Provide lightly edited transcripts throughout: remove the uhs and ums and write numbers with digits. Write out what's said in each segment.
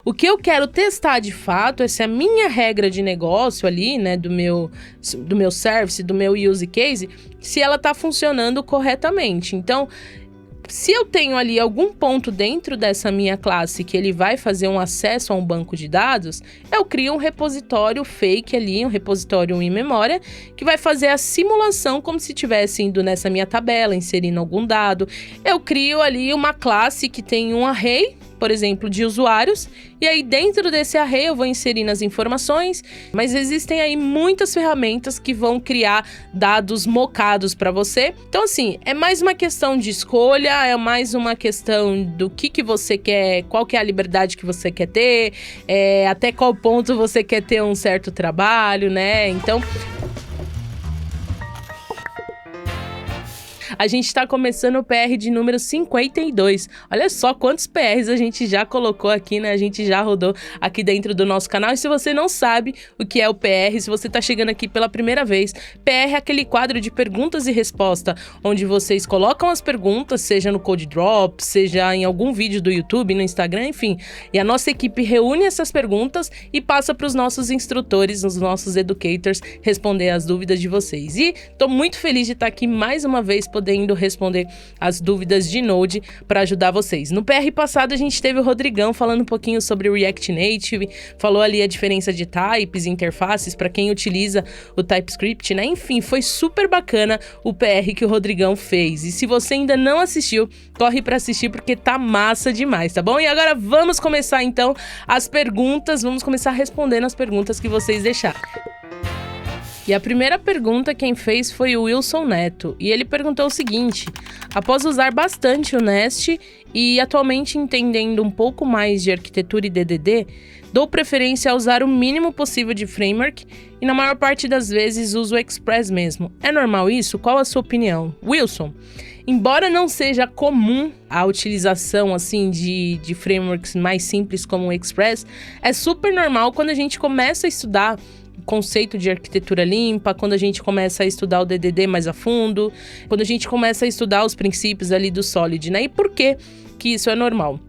O que eu quero testar de fato é se a minha regra de negócio ali, né, do meu service, do meu use case, se ela tá funcionando corretamente. Então, se eu tenho ali algum ponto dentro dessa minha classe que ele vai fazer um acesso a um banco de dados, eu crio um repositório fake ali, um repositório em memória, que vai fazer a simulação como se estivesse indo nessa minha tabela, inserindo algum dado. Eu crio ali uma classe que tem um array, por exemplo, de usuários, e aí dentro desse array eu vou inserindo as informações, mas existem aí muitas ferramentas que vão criar dados mocados para você. Então assim, é mais uma questão de escolha, é mais uma questão do que você quer, qual que é a liberdade que você quer ter, até qual ponto você quer ter um certo trabalho, né? Então, a gente tá começando o PR de número 52. Olha só quantos PRs a gente já colocou aqui, né? A gente já rodou aqui dentro do nosso canal. E se você não sabe o que é o PR, se você tá chegando aqui pela primeira vez, PR é aquele quadro de perguntas e resposta, onde vocês colocam as perguntas, seja no Code Drop, seja em algum vídeo do YouTube, no Instagram, enfim. E a nossa equipe reúne essas perguntas e passa para os nossos instrutores, os nossos educators, responder as dúvidas de vocês. E tô muito feliz de estar aqui mais uma vez podendo responder as dúvidas de Node para ajudar vocês. No PR passado a gente teve o Rodrigão falando um pouquinho sobre o React Native, falou ali a diferença de types e interfaces para quem utiliza o TypeScript, né? Enfim, foi super bacana o PR que o Rodrigão fez. E se você ainda não assistiu, corre para assistir porque tá massa demais, tá bom? E agora vamos começar então as perguntas, vamos começar respondendo as perguntas que vocês deixaram. E a primeira pergunta quem fez foi o Wilson Neto, e ele perguntou o seguinte: após usar bastante o Nest e atualmente entendendo um pouco mais de arquitetura e DDD, dou preferência a usar o mínimo possível de framework e na maior parte das vezes uso o Express mesmo. É normal isso? Qual a sua opinião? Wilson, embora não seja comum a utilização assim de frameworks mais simples como o Express, é super normal quando a gente começa a estudar conceito de arquitetura limpa, quando a gente começa a estudar o DDD mais a fundo, quando a gente começa a estudar os princípios ali do Solid, né? E por que isso é normal?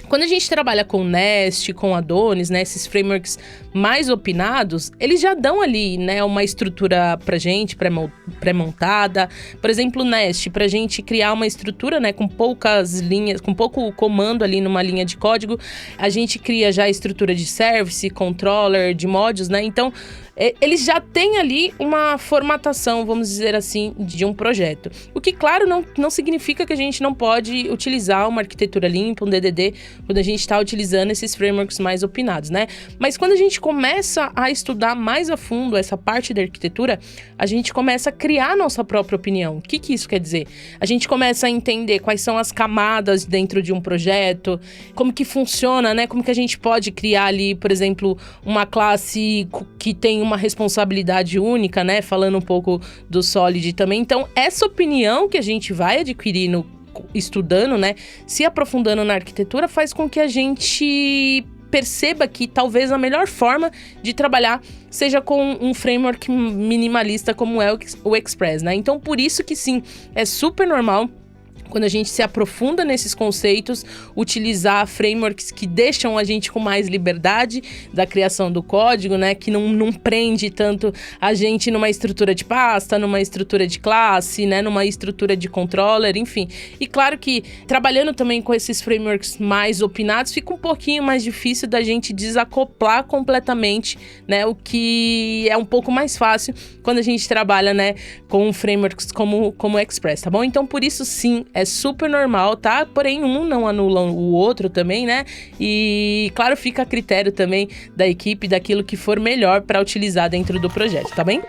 Quando a gente trabalha com Nest, com Adonis, né, esses frameworks mais opinados, eles já dão ali, né, uma estrutura pra gente, pré-montada. Por exemplo, o Nest, pra gente criar uma estrutura, né, com poucas linhas, com pouco comando ali numa linha de código, a gente cria já a estrutura de service, controller, de modules, né, então eles já têm ali uma formatação, vamos dizer assim, de um projeto. O que, claro, não significa que a gente não pode utilizar uma arquitetura limpa, um DDD, quando a gente está utilizando esses frameworks mais opinados, né? Mas quando a gente começa a estudar mais a fundo essa parte da arquitetura, a gente começa a criar nossa própria opinião. O que isso quer dizer? A gente começa a entender quais são as camadas dentro de um projeto, como que funciona, né? Como que a gente pode criar ali, por exemplo, uma classe que tem uma responsabilidade única, né? Falando um pouco do Solid também. Então, essa opinião que a gente vai adquirir estudando, né? Se aprofundando na arquitetura, faz com que a gente perceba que talvez a melhor forma de trabalhar seja com um framework minimalista como é o Express, né? Então, por isso que sim, é super normal quando a gente se aprofunda nesses conceitos, utilizar frameworks que deixam a gente com mais liberdade da criação do código, né? Que não prende tanto a gente numa estrutura de pasta, numa estrutura de classe, né? Numa estrutura de controller, enfim. E claro que trabalhando também com esses frameworks mais opinados, fica um pouquinho mais difícil da gente desacoplar completamente, né? O que é um pouco mais fácil quando a gente trabalha, né? Com frameworks como o Express, tá bom? Então, por isso, sim, é super normal, tá? Porém, um não anula o outro também, né? E, claro, fica a critério também da equipe, daquilo que for melhor para utilizar dentro do projeto, tá bem?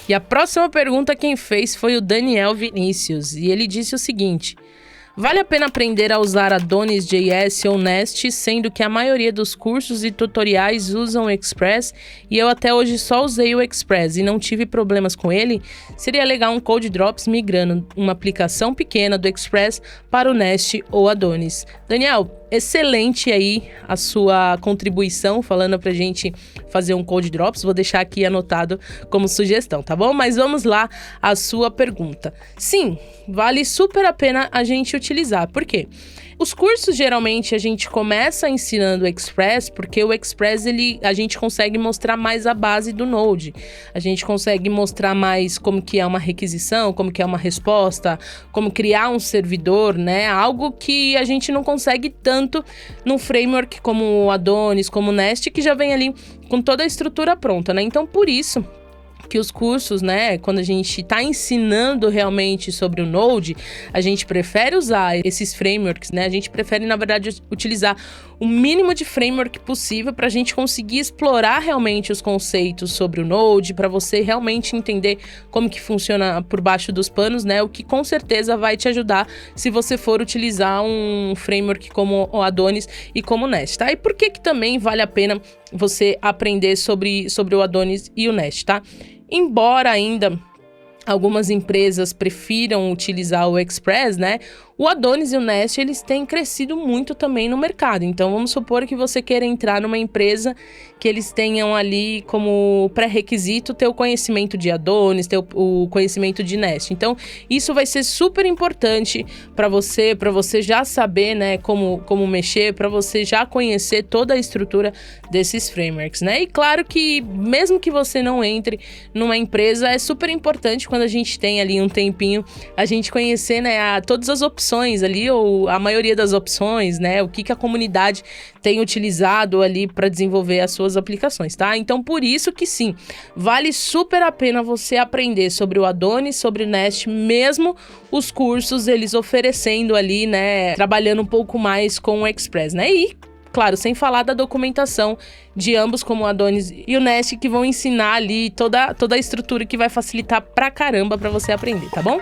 E a próxima pergunta quem fez foi o Daniel Vinícius, e ele disse o seguinte: vale a pena aprender a usar Adonis JS ou Nest, sendo que a maioria dos cursos e tutoriais usam o Express e eu até hoje só usei o Express e não tive problemas com ele? Seria legal um Code Drops migrando uma aplicação pequena do Express para o Nest ou Adonis. Daniel, excelente aí a sua contribuição, falando pra gente fazer um Code Drops. Vou deixar aqui anotado como sugestão, tá bom? Mas vamos lá à sua pergunta. Sim, vale super a pena a gente utilizar. Por quê? Os cursos, geralmente, a gente começa ensinando o Express, porque o Express, a gente consegue mostrar mais a base do Node. A gente consegue mostrar mais como que é uma requisição, como que é uma resposta, como criar um servidor, né? Algo que a gente não consegue tanto num framework como o Adonis, como o Nest, que já vem ali com toda a estrutura pronta, né? Então, por isso que os cursos, né, quando a gente está ensinando realmente sobre o Node, a gente prefere usar esses frameworks, né? A gente prefere, na verdade, utilizar o mínimo de framework possível para a gente conseguir explorar realmente os conceitos sobre o Node, para você realmente entender como que funciona por baixo dos panos, né? O que com certeza vai te ajudar se você for utilizar um framework como o Adonis e como o Nest, tá? E por que também vale a pena você aprender sobre o Adonis e o Nest, tá? Embora ainda algumas empresas prefiram utilizar o Express, né? O Adonis e o Nest, eles têm crescido muito também no mercado. Então, vamos supor que você queira entrar numa empresa que eles tenham ali como pré-requisito ter o conhecimento de Adonis, ter o conhecimento de Nest. Então, isso vai ser super importante para você já saber, né, como mexer, para você já conhecer toda a estrutura desses frameworks, né? E claro que, mesmo que você não entre numa empresa, é super importante quando a gente tem ali um tempinho, a gente conhecer, né, todas as opções ali, ou a maioria das opções, né? O que a comunidade tem utilizado ali para desenvolver as suas aplicações, tá? Então, por isso que sim, vale super a pena você aprender sobre o Adonis, sobre o Nest, mesmo os cursos eles oferecendo ali, né? Trabalhando um pouco mais com o Express, né? E claro, sem falar da documentação de ambos, como o Adonis e o Nest, que vão ensinar ali toda a estrutura que vai facilitar pra caramba pra você aprender, tá bom?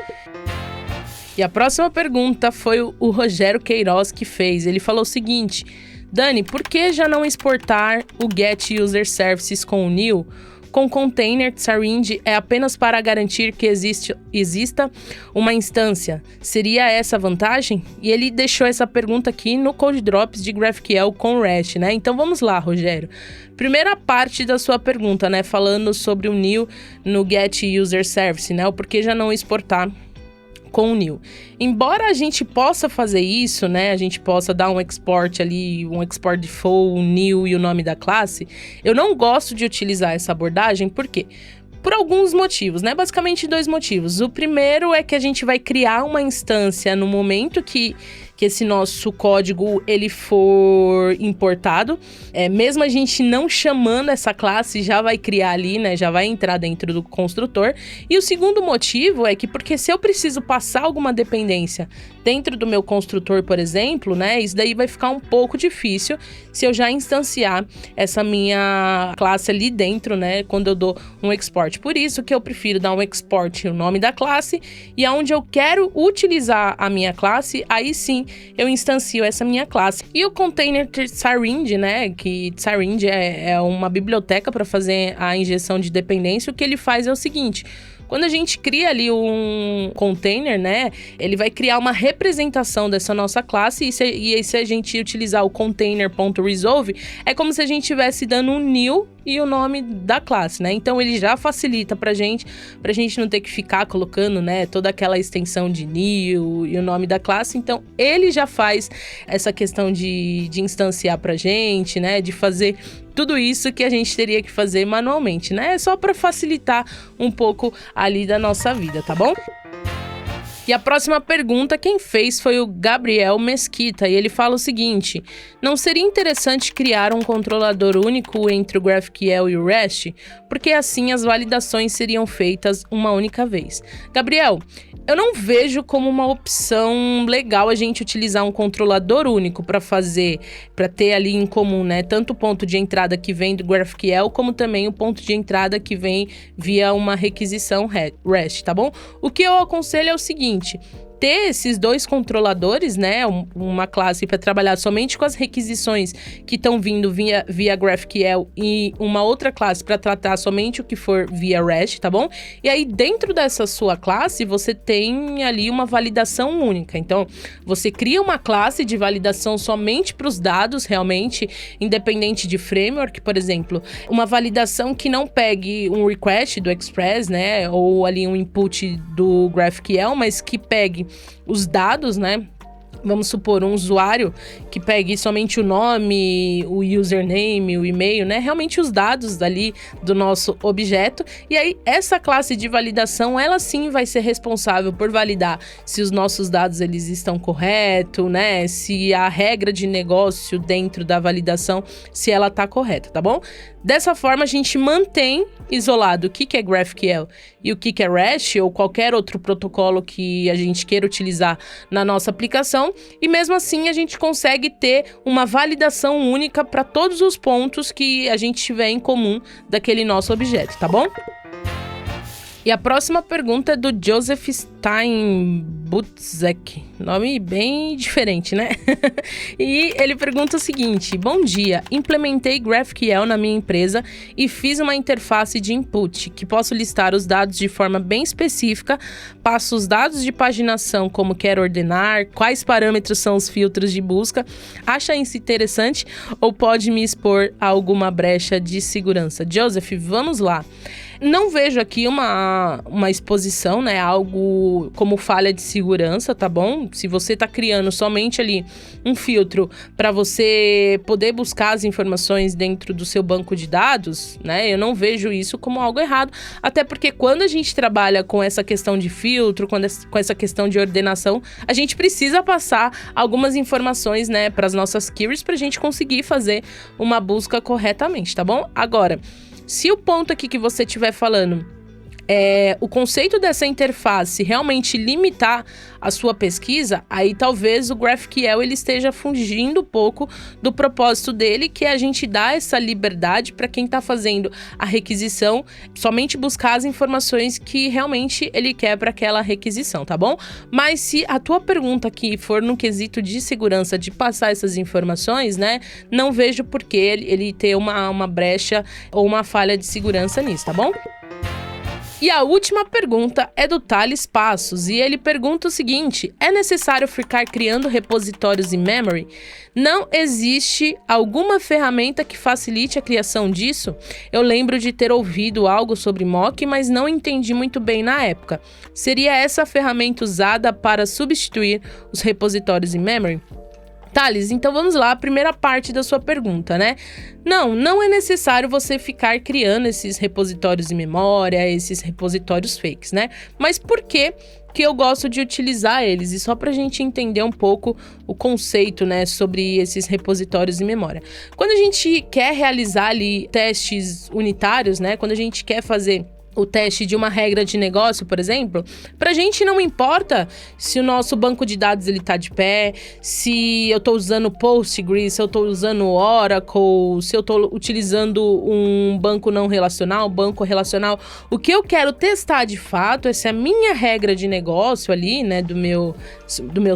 E a próxima pergunta foi o Rogério Queiroz que fez. Ele falou o seguinte: Dani, por que já não exportar o Get User Services com o New? Com container Tsarind é apenas para garantir que exista uma instância. Seria essa a vantagem? E ele deixou essa pergunta aqui no Code Drops de GraphQL com REST, né? Então vamos lá, Rogério. Primeira parte da sua pergunta, né? Falando sobre o New no Get User Service, né? O porquê já não exportar com o New. Embora a gente possa fazer isso, né, a gente possa dar um export ali, um export default, o New e o nome da classe, eu não gosto de utilizar essa abordagem, por quê? Por alguns motivos, né? Basicamente 2 motivos. O primeiro é que a gente vai criar uma instância no momento que esse nosso código ele for importado. Mesmo a gente não chamando essa classe, já vai criar ali, né? Já vai entrar dentro do construtor. E o segundo motivo é que, porque se eu preciso passar alguma dependência dentro do meu construtor, por exemplo, né? Isso daí vai ficar um pouco difícil se eu já instanciar essa minha classe ali dentro, né? Quando eu dou um export. Por isso que eu prefiro dar um export o nome da classe, e aonde eu quero utilizar a minha classe, aí sim eu instancio essa minha classe. E o container Tsarind, né, que Tsarind é uma biblioteca para fazer a injeção de dependência, o que ele faz é o seguinte: quando a gente cria ali um container, né, ele vai criar uma representação dessa nossa classe, e se a gente utilizar o container.resolve, é como se a gente estivesse dando um new e o nome da classe, né? Então ele já facilita pra gente não ter que ficar colocando, né, toda aquela extensão de new e o nome da classe. Então ele já faz essa questão de instanciar pra gente, né, de fazer tudo isso que a gente teria que fazer manualmente, né? É só para facilitar um pouco ali da nossa vida, tá bom? E a próxima pergunta quem fez foi o Gabriel Mesquita, e ele fala o seguinte: não seria interessante criar um controlador único entre o GraphQL e o REST? Porque assim as validações seriam feitas uma única vez. Gabriel, eu não vejo como uma opção legal a gente utilizar um controlador único para ter ali em comum, né? Tanto o ponto de entrada que vem do GraphQL, como também o ponto de entrada que vem via uma requisição REST, tá bom? O que eu aconselho é o seguinte: ter esses 2 controladores, né, uma classe para trabalhar somente com as requisições que estão vindo via GraphQL, e uma outra classe para tratar somente o que for via REST, tá bom? E aí dentro dessa sua classe você tem ali uma validação única. Então você cria uma classe de validação somente para os dados, realmente independente de framework, por exemplo, uma validação que não pegue um request do Express, né, ou ali um input do GraphQL, mas que pegue os dados, né, vamos supor, um usuário que pegue somente o nome, o username, o e-mail, né? Realmente os dados dali do nosso objeto. E aí, essa classe de validação, ela sim vai ser responsável por validar se os nossos dados eles estão corretos, né? Se a regra de negócio dentro da validação, se ela tá correta, tá bom? Dessa forma, a gente mantém isolado o que é GraphQL e o que é REST ou qualquer outro protocolo que a gente queira utilizar na nossa aplicação. E mesmo assim, a gente consegue ter uma validação única para todos os pontos que a gente tiver em comum daquele nosso objeto, tá bom? E a próxima pergunta é do Joseph Steinbutzek. Nome bem diferente, né? E ele pergunta o seguinte: bom dia, implementei GraphQL na minha empresa e fiz uma interface de input, que posso listar os dados de forma bem específica, passo os dados de paginação como quero ordenar, quais parâmetros são os filtros de busca. Acha isso interessante ou pode me expor a alguma brecha de segurança? Joseph, vamos lá. Não vejo aqui uma exposição, né, algo como falha de segurança, tá bom? Se você tá criando somente ali um filtro para você poder buscar as informações dentro do seu banco de dados, né, eu não vejo isso como algo errado, até porque quando a gente trabalha com essa questão de filtro, com essa questão de ordenação, a gente precisa passar algumas informações, né, para as nossas queries pra gente conseguir fazer uma busca corretamente, tá bom? Agora, se o ponto aqui que você estiver falando é o conceito dessa interface realmente limitar a sua pesquisa, aí talvez o GraphQL ele esteja fugindo um pouco do propósito dele, que é a gente dar essa liberdade para quem está fazendo a requisição, somente buscar as informações que realmente ele quer para aquela requisição, tá bom? Mas se a tua pergunta aqui for no quesito de segurança, de passar essas informações, né, não vejo por que ele ter uma brecha ou uma falha de segurança nisso, tá bom? E a última pergunta é do Thales Passos, e ele pergunta o seguinte: é necessário ficar criando repositórios em memory? Não existe alguma ferramenta que facilite a criação disso? Eu lembro de ter ouvido algo sobre mock, mas não entendi muito bem na época. Seria essa a ferramenta usada para substituir os repositórios em memory? Thales, então vamos lá, a primeira parte da sua pergunta, né? Não é necessário você ficar criando esses repositórios em memória, esses repositórios fakes, né? Mas por que eu gosto de utilizar eles? E só pra gente entender um pouco o conceito, né, sobre esses repositórios em memória. Quando a gente quer realizar ali testes unitários, né, quando a gente quer fazer o teste de uma regra de negócio, por exemplo, pra gente não importa se o nosso banco de dados ele tá de pé, se eu tô usando Postgres, se eu tô usando Oracle, se eu tô utilizando um banco não relacional, banco relacional. O que eu quero testar de fato é se a minha regra de negócio ali, né, do meu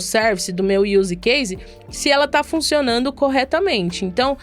service, do meu use case, se ela tá funcionando corretamente. Então,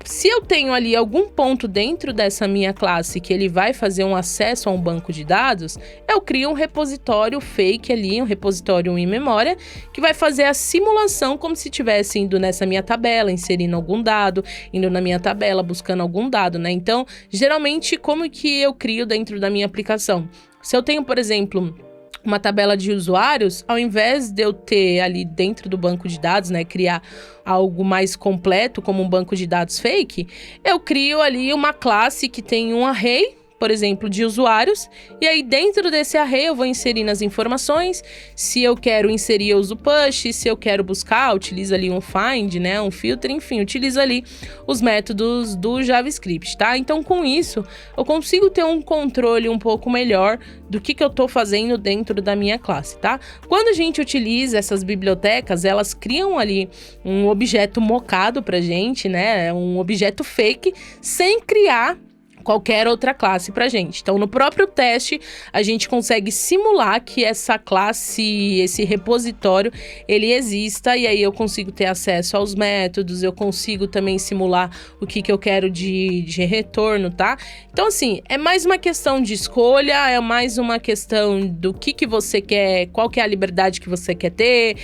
se eu tenho ali algum ponto dentro dessa minha classe que ele vai fazer um acesso a um banco de dados, eu crio um repositório fake ali, um repositório em memória, que vai fazer a simulação como se estivesse indo nessa minha tabela, inserindo algum dado, indo na minha tabela, buscando algum dado, né? Então, geralmente, como que eu crio dentro da minha aplicação? Se eu tenho, por exemplo, uma tabela de usuários, ao invés de eu ter ali dentro do banco de dados, né, criar algo mais completo como um banco de dados fake, eu crio ali uma classe que tem um array, por exemplo, de usuários, e aí dentro desse array eu vou inserindo as informações. Se eu quero inserir, eu uso push, se eu quero buscar, utilizo ali um find, né, um filter, enfim, utilizo ali os métodos do JavaScript, tá? Então, com isso, eu consigo ter um controle um pouco melhor do que eu tô fazendo dentro da minha classe, tá? Quando a gente utiliza essas bibliotecas, elas criam ali um objeto mocado pra gente, né, um objeto fake, sem criar qualquer outra classe pra gente. Então, no próprio teste, a gente consegue simular que essa classe, esse repositório, ele exista, e aí eu consigo ter acesso aos métodos, eu consigo também simular o que eu quero de retorno, tá? Então, assim, é mais uma questão de escolha, é mais uma questão do que você quer, qual que é a liberdade que você quer ter,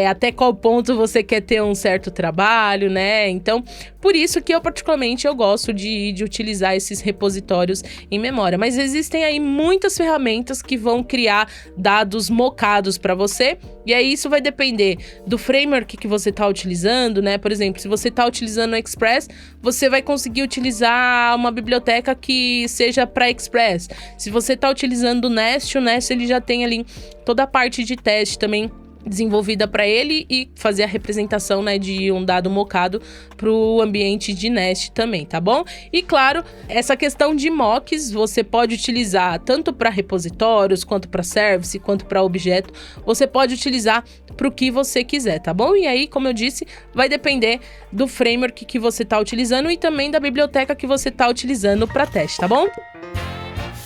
até qual ponto você quer ter um certo trabalho, né? Então, por isso que eu, particularmente, eu gosto de utilizar esses repositórios em memória. Mas existem aí muitas ferramentas que vão criar dados mocados para você, e aí isso vai depender do framework que você está utilizando, né? Por exemplo, se você está utilizando o Express, você vai conseguir utilizar uma biblioteca que seja para Express. Se você está utilizando o Nest ele já tem ali toda a parte de teste também desenvolvida para ele e fazer a representação, né, de um dado mocado para o ambiente de Nest também, tá bom? E claro, essa questão de mocks você pode utilizar tanto para repositórios, quanto para service, quanto para objeto. Você pode utilizar para o que você quiser, tá bom? E aí, como eu disse, vai depender do framework que você está utilizando e também da biblioteca que você está utilizando para teste, tá bom?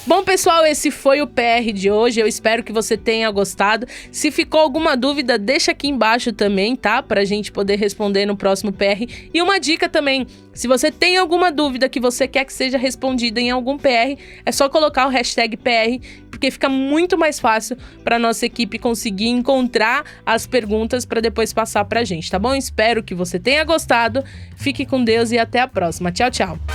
Bom, pessoal, esse foi o PR de hoje, eu espero que você tenha gostado. Se ficou alguma dúvida, deixa aqui embaixo também, tá? Pra gente poder responder no próximo PR. E uma dica também, se você tem alguma dúvida que você quer que seja respondida em algum PR, é só colocar o hashtag PR, porque fica muito mais fácil pra nossa equipe conseguir encontrar as perguntas pra depois passar pra gente, tá bom? Espero que você tenha gostado, fique com Deus e até a próxima. Tchau, tchau!